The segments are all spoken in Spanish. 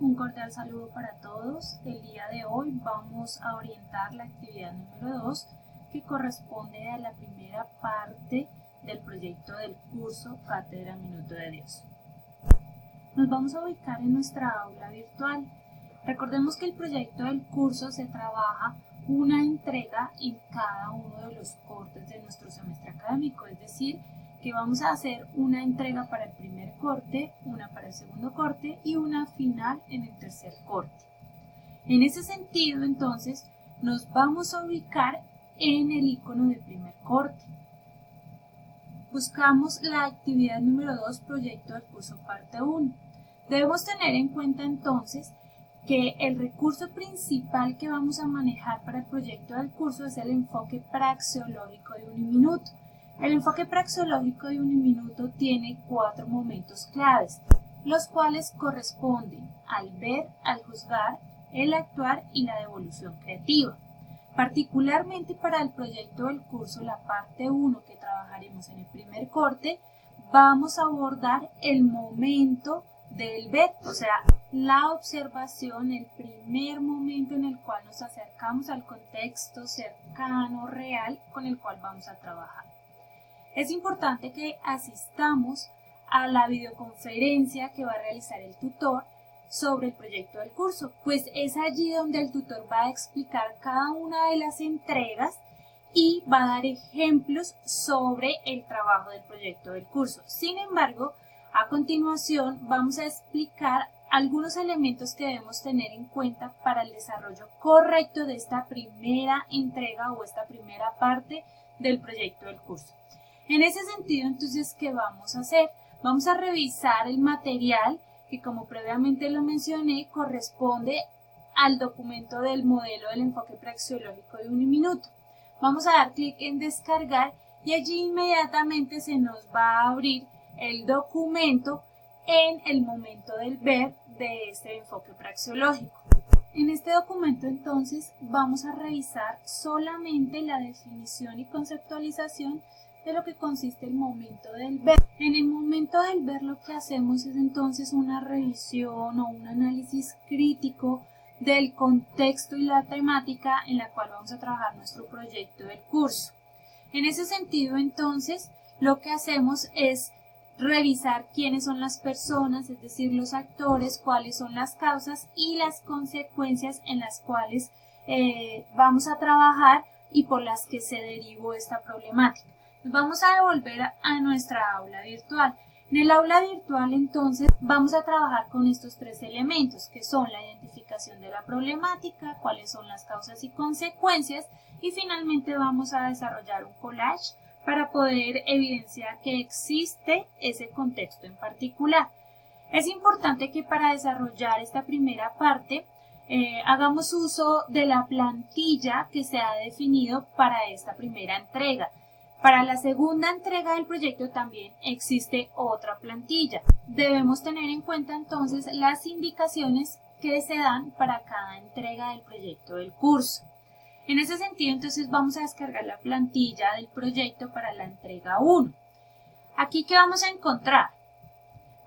Un cordial saludo para todos. El día de hoy vamos a orientar la actividad número 2 que corresponde a la primera parte del proyecto del curso Cátedra Minuto de Dios. Nos vamos a ubicar en nuestra aula virtual. Recordemos que el proyecto del curso se trabaja una entrega en cada uno de los cortes de nuestro semestre académico, es decir, que vamos a hacer una entrega para el primer corte, una para el segundo corte y una final en el tercer corte. En ese sentido, entonces, nos vamos a ubicar en el icono del primer corte. Buscamos la actividad número 2, proyecto del curso parte 1. Debemos tener en cuenta entonces que el recurso principal que vamos a manejar para el proyecto del curso es el enfoque praxeológico de Uniminuto. El enfoque praxeológico de Uniminuto tiene 4 momentos claves, los cuales corresponden al ver, al juzgar, el actuar y la devolución creativa. Particularmente para el proyecto del curso, la parte 1 que trabajaremos en el primer corte, vamos a abordar el momento del ver, o sea, la observación, el primer momento en el cual nos acercamos al contexto cercano, real, con el cual vamos a trabajar. Es importante que asistamos a la videoconferencia que va a realizar el tutor sobre el proyecto del curso, pues es allí donde el tutor va a explicar cada una de las entregas y va a dar ejemplos sobre el trabajo del proyecto del curso. Sin embargo, a continuación vamos a explicar algunos elementos que debemos tener en cuenta para el desarrollo correcto de esta primera entrega o esta primera parte del proyecto del curso. En ese sentido, entonces, ¿qué vamos a hacer? Vamos a revisar el material que, como previamente lo mencioné, corresponde al documento del modelo del enfoque praxeológico de Uniminuto. Vamos a dar clic en descargar y allí inmediatamente se nos va a abrir el documento en el momento del ver de este enfoque praxeológico. En este documento entonces vamos a revisar solamente la definición y conceptualización de lo que consiste el momento del ver. En el momento del ver lo que hacemos es entonces una revisión o un análisis crítico del contexto y la temática en la cual vamos a trabajar nuestro proyecto del curso. En ese sentido entonces lo que hacemos es revisar quiénes son las personas, es decir, los actores, cuáles son las causas y las consecuencias en las cuales vamos a trabajar y por las que se derivó esta problemática. Nos vamos a devolver a nuestra aula virtual. En el aula virtual entonces vamos a trabajar con estos 3 elementos que son la identificación de la problemática, cuáles son las causas y consecuencias y finalmente vamos a desarrollar un collage para poder evidenciar que existe ese contexto en particular. Es importante que para desarrollar esta primera parte hagamos uso de la plantilla que se ha definido para esta primera entrega. Para la segunda entrega del proyecto también existe otra plantilla. Debemos tener en cuenta entonces las indicaciones que se dan para cada entrega del proyecto del curso. En ese sentido, entonces vamos a descargar la plantilla del proyecto para la entrega 1. Aquí, ¿qué vamos a encontrar?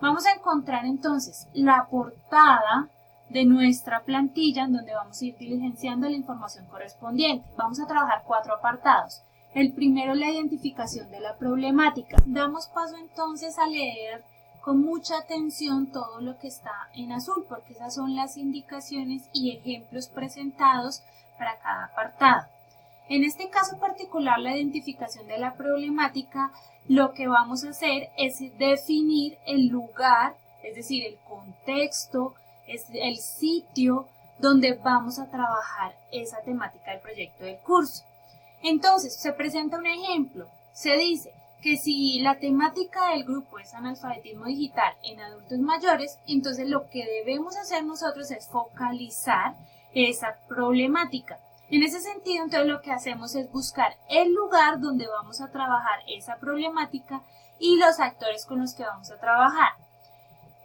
Vamos a encontrar entonces la portada de nuestra plantilla en donde vamos a ir diligenciando la información correspondiente. Vamos a trabajar 4 apartados. El primero es la identificación de la problemática. Damos paso entonces a leer con mucha atención todo lo que está en azul, porque esas son las indicaciones y ejemplos presentados para cada apartado. En este caso particular, la identificación de la problemática, lo que vamos a hacer es definir el lugar, es decir, el contexto, el sitio donde vamos a trabajar esa temática del proyecto del curso. Entonces, se presenta un ejemplo. Se dice que si la temática del grupo es analfabetismo digital en adultos mayores, entonces lo que debemos hacer nosotros es focalizar esa problemática. En ese sentido, entonces lo que hacemos es buscar el lugar donde vamos a trabajar esa problemática y los actores con los que vamos a trabajar.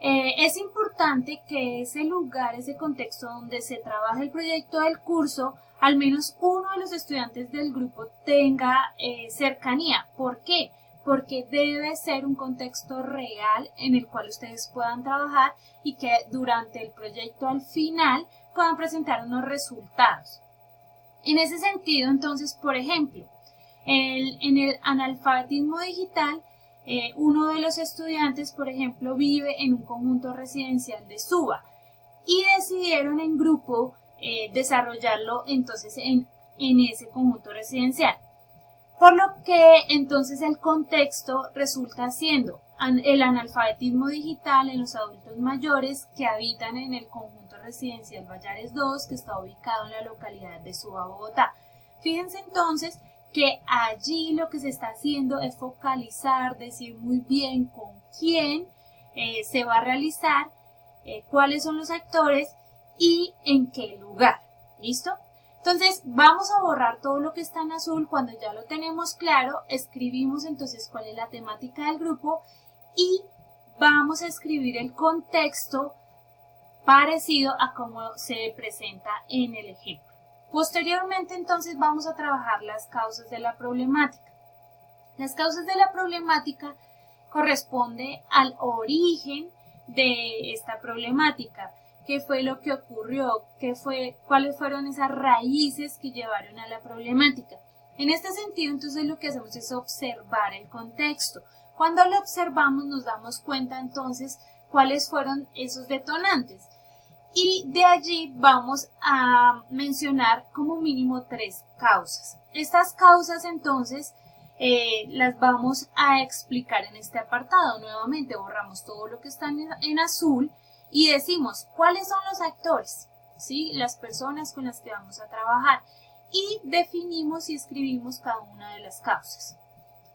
Es importante que ese lugar, ese contexto donde se trabaja el proyecto del curso, al menos uno de los estudiantes del grupo tenga cercanía. ¿Por qué? porque debe ser un contexto real en el cual ustedes puedan trabajar y que durante el proyecto al final puedan presentar unos resultados. En ese sentido, entonces, por ejemplo, en el analfabetismo digital, uno de los estudiantes, por ejemplo, vive en un conjunto residencial de Suba y decidieron en grupo desarrollarlo entonces en ese conjunto residencial. Por lo que entonces el contexto resulta siendo el analfabetismo digital en los adultos mayores que habitan en el conjunto residencial Vallares 2, que está ubicado en la localidad de Suba, Bogotá. Fíjense entonces que allí lo que se está haciendo es focalizar, decir muy bien con quién se va a realizar, cuáles son los actores y en qué lugar. ¿Listo? Entonces vamos a borrar todo lo que está en azul. Cuando ya lo tenemos claro, escribimos entonces cuál es la temática del grupo y vamos a escribir el contexto parecido a cómo se presenta en el ejemplo. Posteriormente entonces vamos a trabajar las causas de la problemática. Las causas de la problemática corresponde al origen de esta problemática. ¿Qué fue lo que ocurrió? ¿Cuáles fueron esas raíces que llevaron a la problemática? En este sentido, entonces lo que hacemos es observar el contexto. Cuando lo observamos nos damos cuenta entonces cuáles fueron esos detonantes. Y de allí vamos a mencionar como mínimo 3 causas. Estas causas entonces las vamos a explicar en este apartado. Nuevamente borramos todo lo que está en azul y decimos cuáles son los actores, ¿sí? Las personas con las que vamos a trabajar y definimos y escribimos cada una de las causas.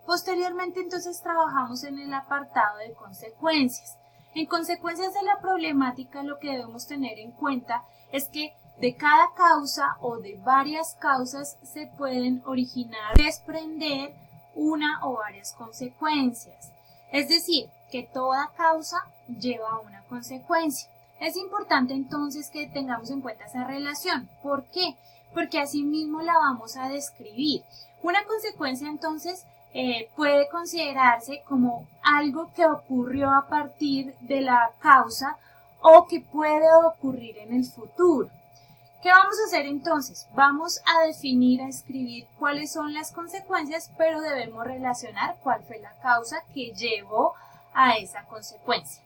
Posteriormente entonces trabajamos en el apartado de consecuencias. En consecuencias de la problemática lo que debemos tener en cuenta es que de cada causa o de varias causas se pueden originar, desprender una o varias consecuencias. Es decir, que toda causa lleva una consecuencia. Es importante entonces que tengamos en cuenta esa relación. ¿Por qué? Porque así mismo la vamos a describir. Una consecuencia entonces puede considerarse como algo que ocurrió a partir de la causa o que puede ocurrir en el futuro. ¿Qué vamos a hacer entonces? Vamos a definir, a escribir cuáles son las consecuencias, pero debemos relacionar cuál fue la causa que llevó a esa consecuencia.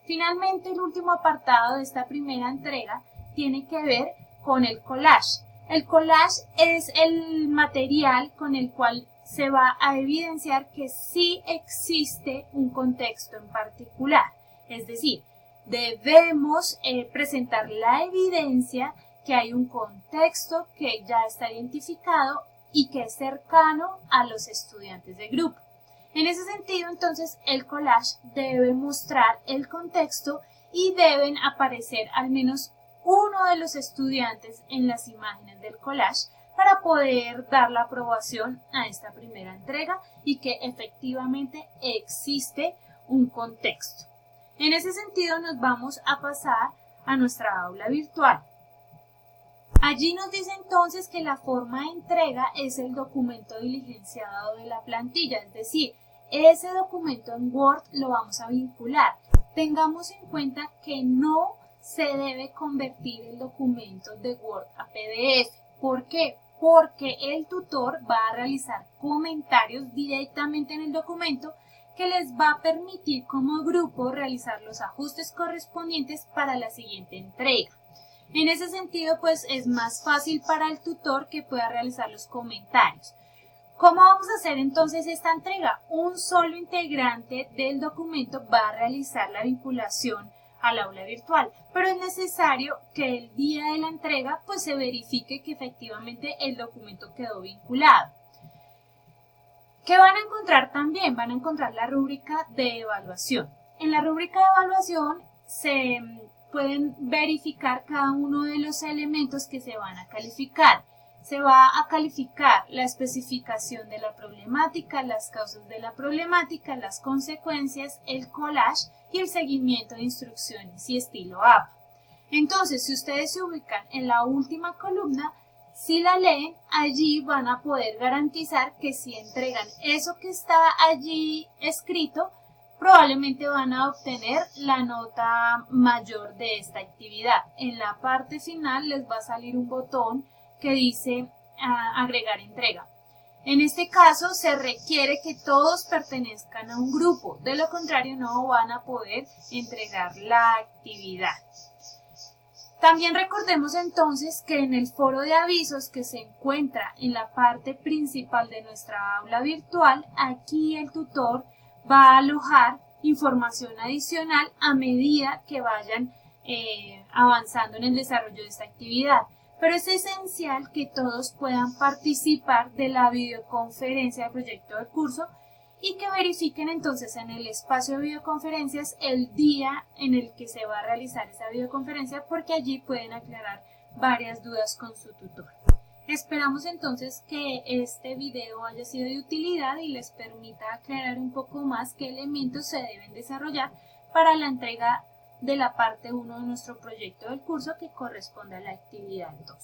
Finalmente, el último apartado de esta primera entrega tiene que ver con el collage. El collage es el material con el cual se va a evidenciar que sí existe un contexto en particular. Es decir, debemos presentar la evidencia que hay un contexto que ya está identificado y que es cercano a los estudiantes del grupo. En ese sentido, entonces, el collage debe mostrar el contexto y deben aparecer al menos uno de los estudiantes en las imágenes del collage para poder dar la aprobación a esta primera entrega y que efectivamente existe un contexto. En ese sentido, nos vamos a pasar a nuestra aula virtual. Allí nos dice entonces que la forma de entrega es el documento diligenciado de la plantilla, es decir, ese documento en Word lo vamos a vincular. Tengamos en cuenta que no se debe convertir el documento de Word a PDF. ¿Por qué? Porque el tutor va a realizar comentarios directamente en el documento que les va a permitir como grupo realizar los ajustes correspondientes para la siguiente entrega. En ese sentido, pues es más fácil para el tutor que pueda realizar los comentarios. ¿Cómo vamos a hacer entonces esta entrega? Un solo integrante del documento va a realizar la vinculación al aula virtual, pero es necesario que el día de la entrega pues se verifique que efectivamente el documento quedó vinculado. ¿Qué van a encontrar también? Van a encontrar la rúbrica de evaluación. En la rúbrica de evaluación se pueden verificar cada uno de los elementos que se van a calificar. Se va a calificar la especificación de la problemática, las causas de la problemática, las consecuencias, el collage y el seguimiento de instrucciones y estilo APA. Entonces, si ustedes se ubican en la última columna, Si la leen, allí van a poder garantizar que si entregan eso que está allí escrito, probablemente van a obtener la nota mayor de esta actividad. En la parte final les va a salir un botón que dice agregar entrega. En este caso se requiere que todos pertenezcan a un grupo, de lo contrario no van a poder entregar la actividad. También recordemos entonces que en el foro de avisos que se encuentra en la parte principal de nuestra aula virtual, aquí el tutor va a alojar información adicional a medida que vayan avanzando en el desarrollo de esta actividad. Pero es esencial que todos puedan participar de la videoconferencia del proyecto del curso y que verifiquen entonces en el espacio de videoconferencias el día en el que se va a realizar esa videoconferencia, porque allí pueden aclarar varias dudas con su tutor. Esperamos entonces que este video haya sido de utilidad y les permita aclarar un poco más qué elementos se deben desarrollar para la entrega de la parte 1 de nuestro proyecto del curso, que corresponde a la actividad 2.